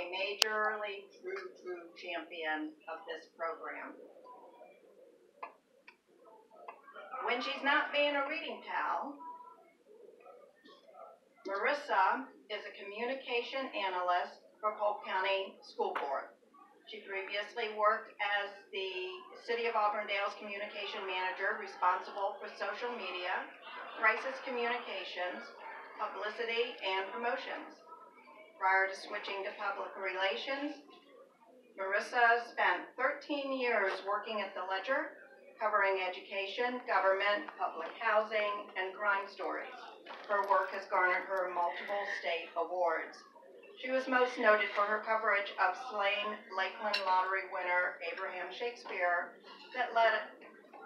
a majorly true champion of this program. When she's not being a reading pal, Merissa is a communication analyst for Polk County School Board. She previously worked as the City of Auburndale's communication manager responsible for social media, crisis communications, publicity, and promotions. Prior to switching to public relations, Merissa spent 13 years working at the Ledger, covering education, government, public housing, and crime stories. Her work has garnered her multiple state awards. She was most noted for her coverage of slain Lakeland lottery winner Abraham Shakespeare that led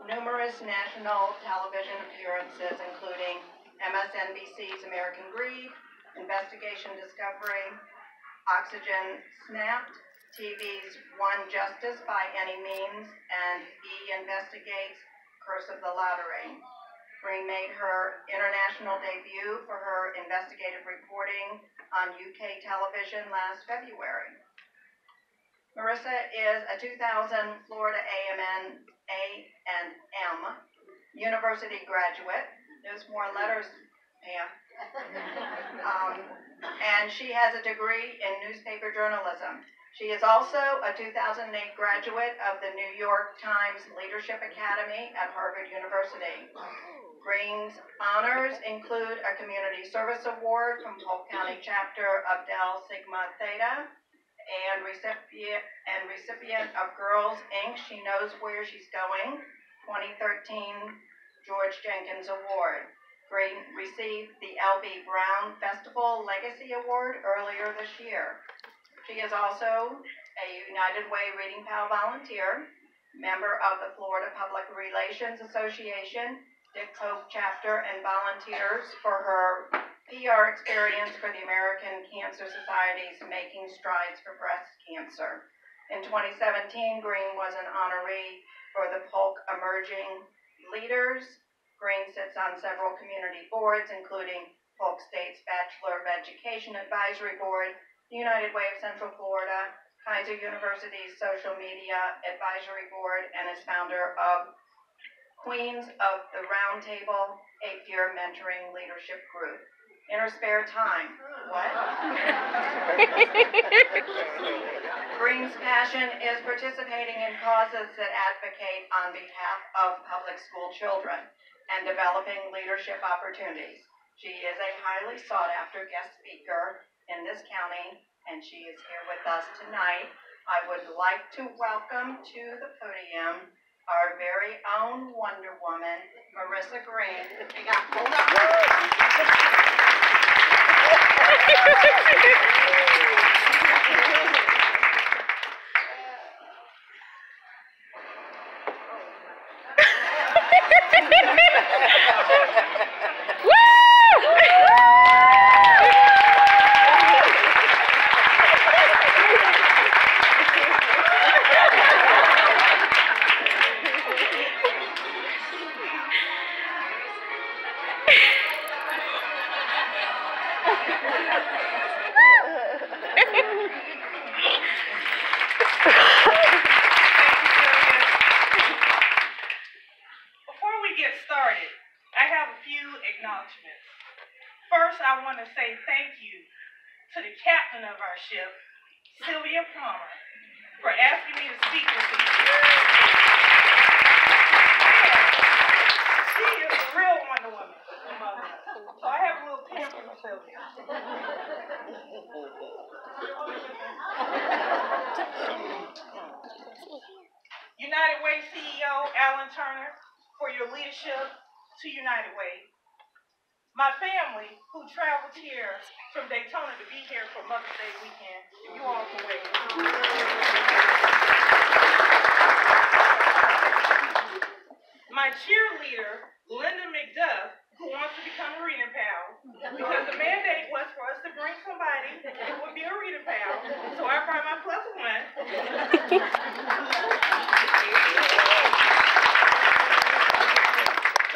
numerous national television appearances, including MSNBC's American Greed, Investigation Discovery, Oxygen Snapped, TV's One Justice by Any Means, and E Investigates Curse of the Lottery. Green made her international debut for her investigative reporting on UK television last February. Merissa is a 2000 Florida A&M University graduate. There's more letters, Pam. And she has a degree in newspaper journalism. She is also a 2008 graduate of the New York Times Leadership Academy at Harvard University. Green's honors include a Community Service Award from Polk County Chapter of Del Sigma Theta and recipient of Girls, Inc. She Knows Where She's Going, 2013 George Jenkins Award. Green received the L.B. Brown Festival Legacy Award earlier this year. She is also a United Way Reading Pal volunteer, member of the Florida Public Relations Association, Dick Pope chapter, and volunteers for her PR experience for the American Cancer Society's Making Strides for Breast Cancer. In 2017, Green was an honoree for the Polk Emerging Leaders. Green sits on several community boards, including Polk State's Bachelor of Education Advisory Board, the United Way of Central Florida, Kaiser University's Social Media Advisory Board, and is founder of Queens of the Round Table, 8-year mentoring leadership group. In her spare time, what? Green's passion is participating in causes that advocate on behalf of public school children and developing leadership opportunities. She is a highly sought-after guest speaker in this county, and she is here with us tonight. I would like to welcome to the podium our very own Wonder Woman, Merissa Green. Hold up. First, I want to say thank you to the captain of our ship, Sylvia Palmer, for asking me to speak this evening. She is a real Wonder Woman. So I have a little pin from Sylvia. United Way CEO Alan Turner, for your leadership to United Way. My family, who traveled here from Daytona to be here for Mother's Day weekend, if you all can wait. My cheerleader, Linda McDuff, who wants to become a reading pal, because the mandate was for us to bring somebody who would be a reading pal, so I brought my plus one.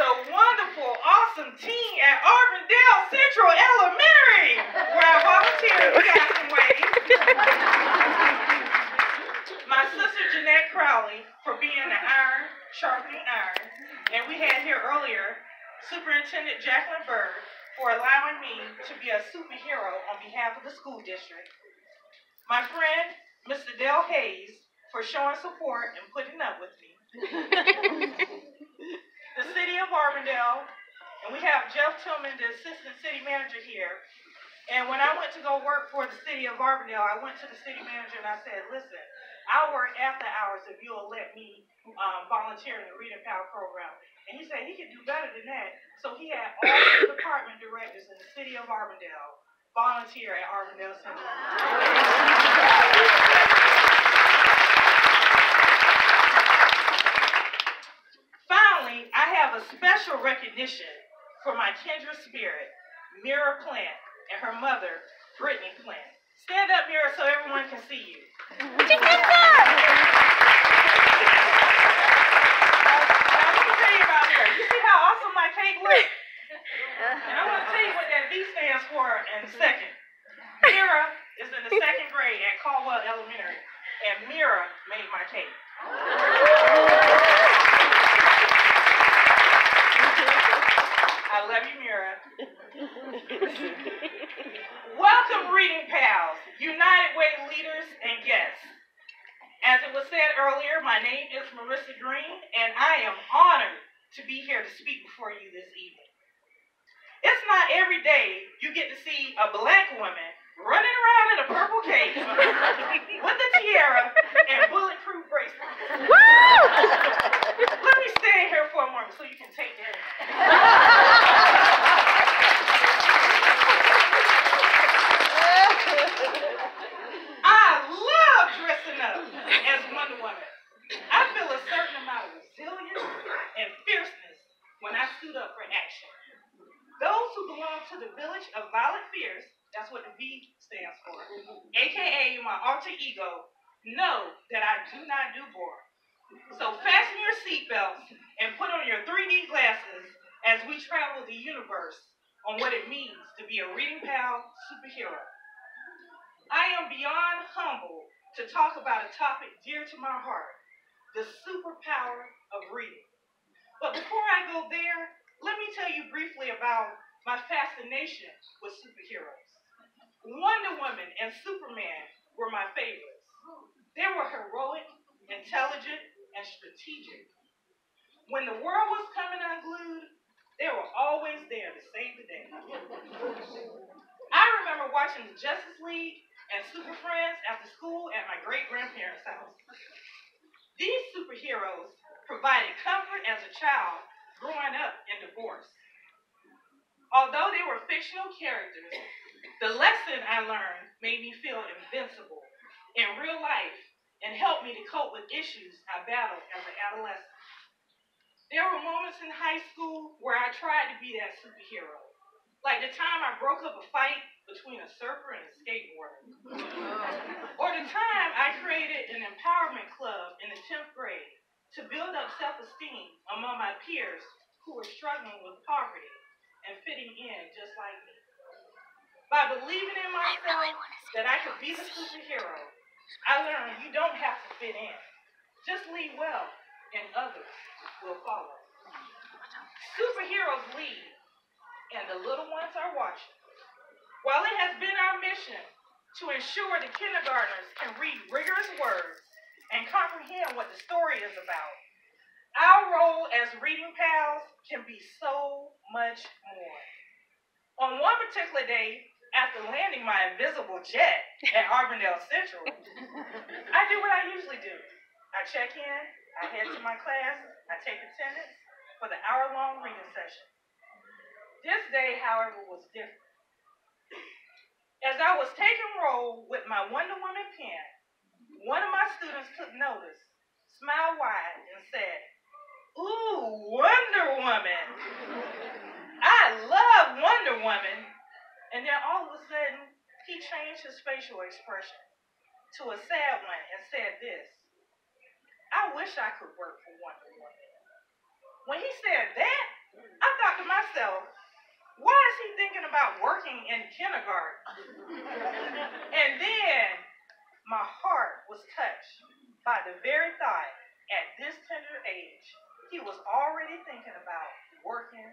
The wonderful, awesome team at Auburndale Central Elementary, where I volunteer in Jackson Way. Superintendent Jacqueline Bird, for allowing me to be a superhero on behalf of the school district. My friend, Mr. Dale Hayes, for showing support and putting up with me. The city of Auburndale, and we have Jeff Tillman, the assistant city manager here. And when I went to go work for the city of Auburndale, I went to the city manager and I said, listen, I'll work after hours if you'll let me volunteer in the Reading Power program. And he said he could do better than that. So he had all the department directors in the city of Auburndale volunteer at Auburndale Central. Finally, I have a special recognition for my kindred spirit, Mira Plant, and her mother, Brittany Plant. Stand up, Mira, so everyone can see you. You see how awesome my cake looks? And I'm going to tell you what that V stands for in a second. Mira is in the second grade at Caldwell Elementary, and Mira made my cake. I love you, Mira. Welcome, Reading Pals, United Way leaders and guests. As it was said earlier, my name is Merissa Green, and I am honored to be here to speak before you this evening. It's not every day you get to see a black woman running around in a purple cape with a tiara and bulletproof bracelets. Let me stand here for a moment so you can take that in. I love dressing up as Wonder Woman. I feel a certain amount of resilience and fierceness when I suit up for action. Those who belong to the village of Violent Fierce, that's what the V stands for, aka my alter ego, know that I do not do boring. So fasten your seatbelts and put on your 3D glasses as we travel the universe on what it means to be a Reading Pal superhero. I am beyond humble to talk about a topic dear to my heart, the superpower of reading. But before I go there, let me tell you briefly about my fascination with superheroes. Wonder Woman and Superman were my favorites. They were heroic, intelligent, and strategic. When the world was coming unglued, they were always there to save the day. I remember watching the Justice League and Super Friends after school at my great-grandparents' house. These superheroes provided comfort as a child growing up in divorce. Although they were fictional characters, the lesson I learned made me feel invincible in real life and helped me to cope with issues I battled as an adolescent. There were moments in high school where I tried to be that superhero, like the time I broke up a fight between a surfer and a skateboarder, or the time I created an empowerment club in the 10th grade to build up self-esteem among my peers who were struggling with poverty and fitting in just like me. By believing in myself that I could be the superhero, I learned you don't have to fit in. Just lead well, and others will follow. Superheroes lead, and the little ones are watching. While it has been our mission to ensure the kindergartners can read rigorous words and comprehend what the story is about, our role as Reading Pals can be so much more. On one particular day, after landing my invisible jet at Auburndale Central, I do what I usually do. I check in, I head to my class, I take attendance for the hour-long reading session. This day, however, was different. As I was taking roll with my Wonder Woman pen, one of my students took notice, smiled wide, and said, "Ooh, Wonder Woman. I love Wonder Woman." And then all of a sudden, he changed his facial expression to a sad one and said this, "I wish I could work for Wonder Woman." When he said that, I thought to myself, why is he thinking about working in kindergarten? And then my heart was touched by the very thought at this tender age, he was already thinking about working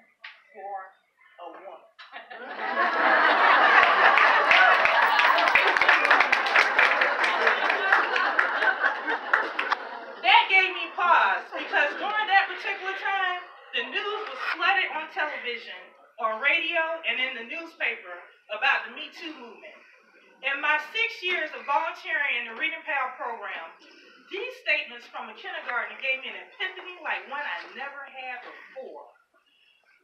In my 6 years of volunteering in the Reading PAL program, these statements from a kindergarten gave me an epiphany like one I never had before.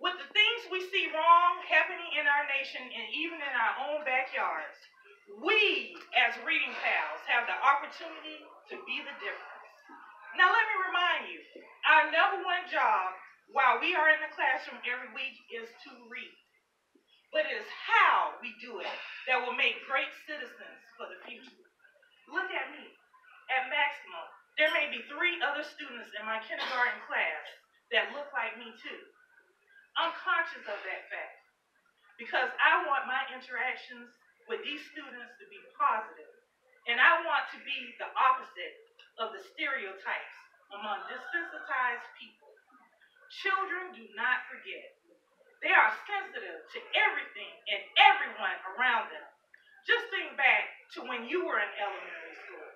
With the things we see wrong happening in our nation and even in our own backyards, we, as Reading PALs, have the opportunity to be the difference. Now let me remind you, our number one job while we are in the classroom every week is to read. But it is how we do it that will make great citizens for the future. Look at me. At maximum, there may be 3 other students in my kindergarten class that look like me too. I'm conscious of that fact because I want my interactions with these students to be positive, and I want to be the opposite of the stereotypes among desensitized people. Children do not forget. They are sensitive to everything and everyone around them. Just think back to when you were in elementary school.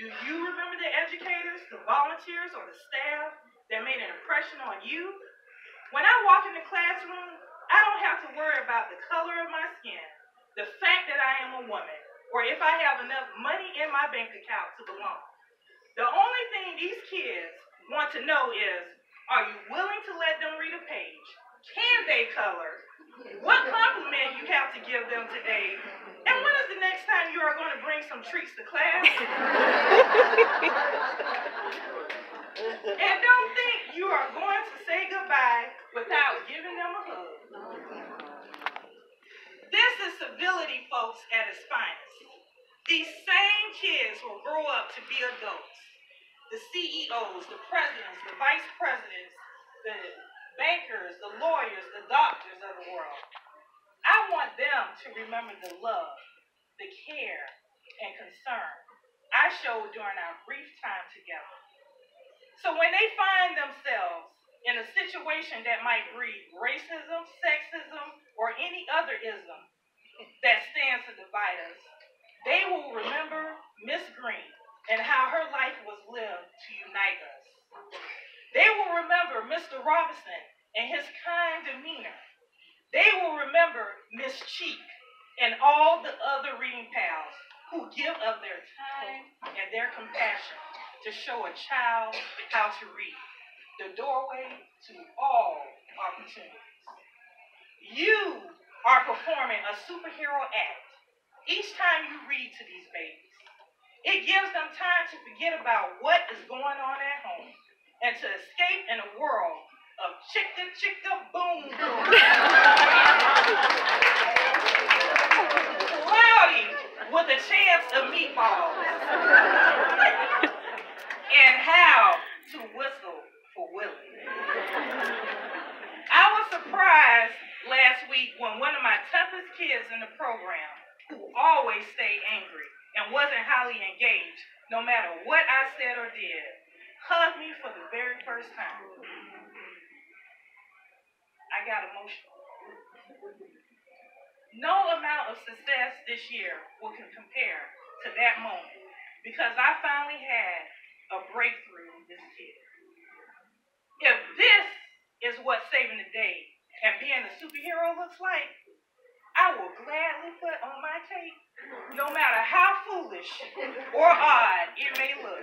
Do you remember the educators, the volunteers, or the staff that made an impression on you? When I walk in the classroom, I don't have to worry about the color of my skin, the fact that I am a woman, or if I have enough money in my bank account to belong. The only thing these kids want to know is, are you willing to let them read a page? Can they color? What compliment you have to give them today? And when is the next time you are going to bring some treats to class? And don't think you are going to say goodbye without giving them a hug. This is civility, folks, at its finest. These same kids will grow up to be adults. The CEOs, the presidents, the vice presidents, the bankers, the lawyers, the doctors of the world. I want them to remember the love, the care, and concern I showed during our brief time together. So when they find themselves in a situation that might breed racism, sexism, or any other ism that stands to divide us, they will remember Miss Green and how her life was lived to unite us. They will remember Mr. Robinson and his kind demeanor. They will remember Miss Cheek and all the other Reading PALs who give of their time and their compassion to show a child how to read, the doorway to all opportunities. You are performing a superhero act each time you read to these babies. It gives them time to forget about what is going on at home and to escape in a world of chicka chicka boom boom. Cloudy with a chance of meatballs. And how to whistle for Willie. I was surprised last week when one of my toughest kids in the program, who always stayed angry and wasn't highly engaged, no matter what I said or did, hugged me for the very first time. I got emotional. No amount of success this year will compare to that moment because I finally had a breakthrough with this kid. If this is what saving the day and being a superhero looks like, I will gladly put on my cape, no matter how foolish or odd it may look.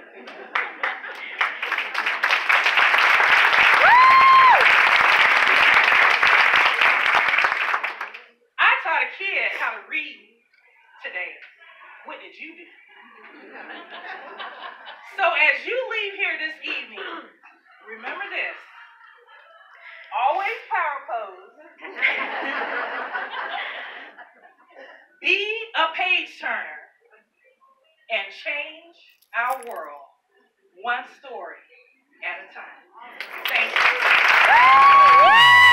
I taught a kid how to read today. What did you do? So as you leave here this evening, remember this. Always power pose. Be a page turner and change our world one story at a time. Thank you.